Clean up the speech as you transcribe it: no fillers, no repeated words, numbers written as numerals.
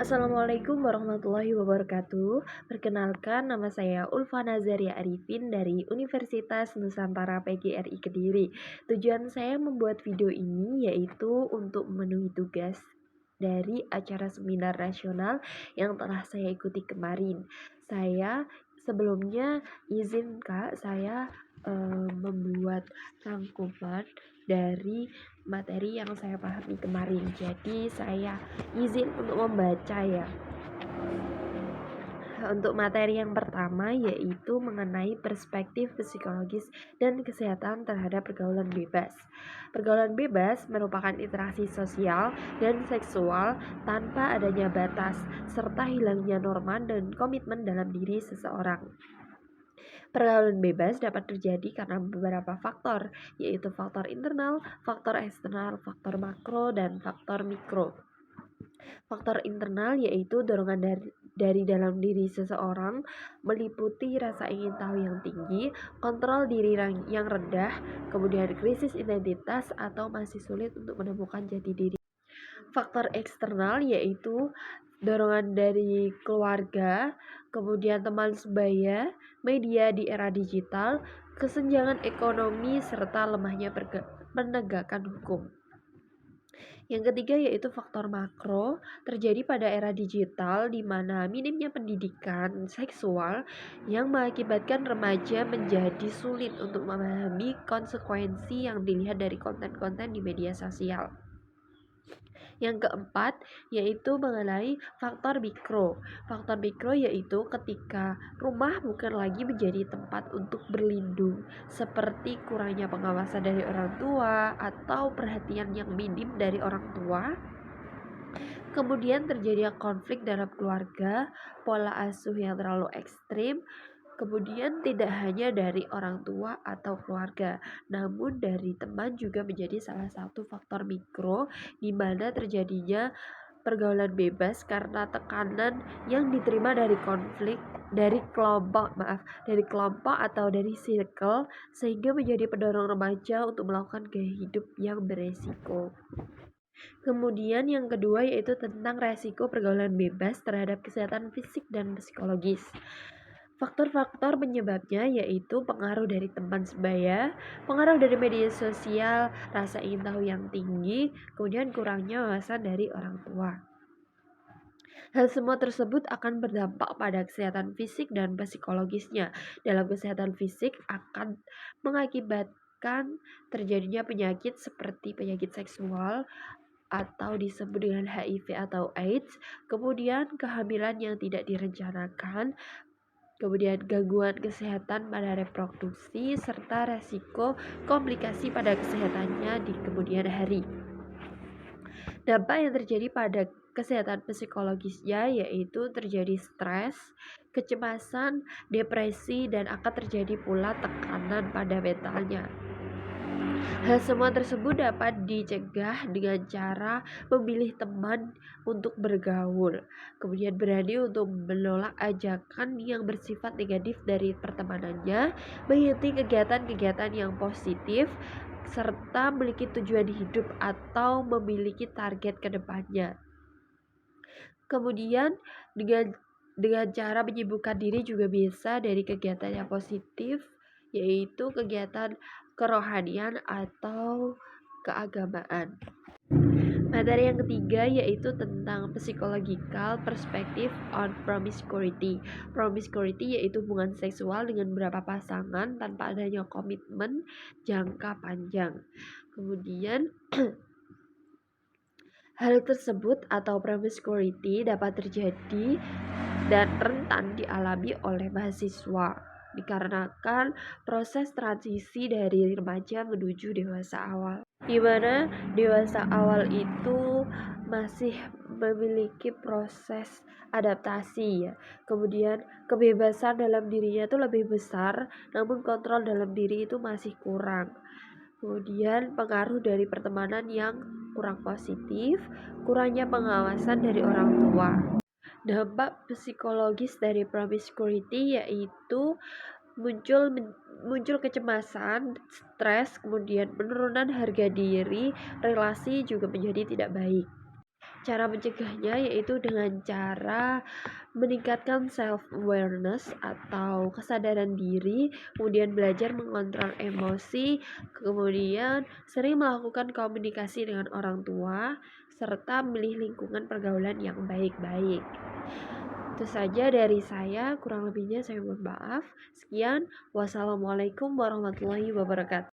Assalamualaikum warahmatullahi wabarakatuh. Perkenalkan, nama saya Ulfa Nazaria Arifin dari Universitas Nusantara PGRI Kediri. Tujuan saya membuat video ini yaitu untuk memenuhi tugas dari acara seminar nasional yang telah saya ikuti kemarin. Saya sebelumnya izin Kak, saya membuat rangkuman dari materi yang saya pahami kemarin. Jadi saya izin untuk membaca ya. Untuk materi yang pertama yaitu mengenai perspektif psikologis dan kesehatan terhadap pergaulan bebas. Pergaulan bebas merupakan interaksi sosial dan seksual tanpa adanya batas, serta hilangnya norma dan komitmen dalam diri seseorang. Pergaulan bebas dapat terjadi karena beberapa faktor, yaitu faktor internal, faktor eksternal, faktor makro, dan faktor mikro. Faktor internal yaitu dorongan dari dalam diri seseorang, meliputi rasa ingin tahu yang tinggi, kontrol diri yang rendah, kemudian krisis identitas atau masih sulit untuk menemukan jati diri. Faktor eksternal yaitu dorongan dari keluarga, kemudian teman sebaya, media di era digital, kesenjangan ekonomi, serta lemahnya penegakan hukum. Yang ketiga yaitu faktor makro, terjadi pada era digital di mana minimnya pendidikan seksual yang mengakibatkan remaja menjadi sulit untuk memahami konsekuensi yang dilihat dari konten-konten di media sosial. Yang keempat yaitu mengenai faktor mikro. Faktor mikro yaitu ketika rumah bukan lagi menjadi tempat untuk berlindung, seperti kurangnya pengawasan dari orang tua atau perhatian yang minim dari orang tua. Kemudian terjadinya konflik dalam keluarga, pola asuh yang terlalu ekstrim, kemudian tidak hanya dari orang tua atau keluarga, namun dari teman juga menjadi salah satu faktor mikro di mana terjadinya pergaulan bebas karena tekanan yang diterima dari konflik dari kelompok atau dari circle, sehingga menjadi pendorong remaja untuk melakukan gaya hidup yang beresiko. Kemudian yang kedua yaitu tentang resiko pergaulan bebas terhadap kesehatan fisik dan psikologis. Faktor-faktor penyebabnya yaitu pengaruh dari teman sebaya, pengaruh dari media sosial, rasa ingin tahu yang tinggi, kemudian kurangnya wawasan dari orang tua. Hal semua tersebut akan berdampak pada kesehatan fisik dan psikologisnya. Dalam kesehatan fisik akan mengakibatkan terjadinya penyakit seperti penyakit seksual atau disebut dengan HIV atau AIDS, kemudian kehamilan yang tidak direncanakan, kemudian gangguan kesehatan pada reproduksi, serta resiko komplikasi pada kesehatannya di kemudian hari. Dampak yang terjadi pada kesehatan psikologisnya yaitu terjadi stres, kecemasan, depresi, dan akan terjadi pula tekanan pada mentalnya. Hal semua tersebut dapat dicegah dengan cara memilih teman untuk bergaul, kemudian berani untuk menolak ajakan yang bersifat negatif dari pertemanannya, mengikuti kegiatan-kegiatan yang positif, serta memiliki tujuan hidup atau memiliki target ke depannya. Kemudian dengan cara menyibukkan diri juga bisa dari kegiatan yang positif, yaitu kegiatan kerohanian atau keagamaan. Materi yang ketiga yaitu tentang psychological perspective on promiscuity. Promiscuity yaitu hubungan seksual dengan beberapa pasangan tanpa adanya komitmen jangka panjang. Kemudian hal tersebut atau promiscuity dapat terjadi dan rentan dialami oleh mahasiswa dikarenakan proses transisi dari remaja menuju dewasa awal, di mana dewasa awal itu masih memiliki proses adaptasi ya. Kemudian kebebasan dalam dirinya itu lebih besar, namun kontrol dalam diri itu masih kurang. Kemudian pengaruh dari pertemanan yang kurang positif, kurangnya pengawasan dari orang tua. Dampak psikologis dari promiscuity yaitu muncul kecemasan, stres, kemudian penurunan harga diri, relasi juga menjadi tidak baik. Cara mencegahnya yaitu dengan cara meningkatkan self awareness atau kesadaran diri, kemudian belajar mengontrol emosi, kemudian sering melakukan komunikasi dengan orang tua, serta memilih lingkungan pergaulan yang baik-baik. Itu saja dari saya, kurang lebihnya saya mohon maaf. Sekian, wassalamualaikum warahmatullahi wabarakatuh.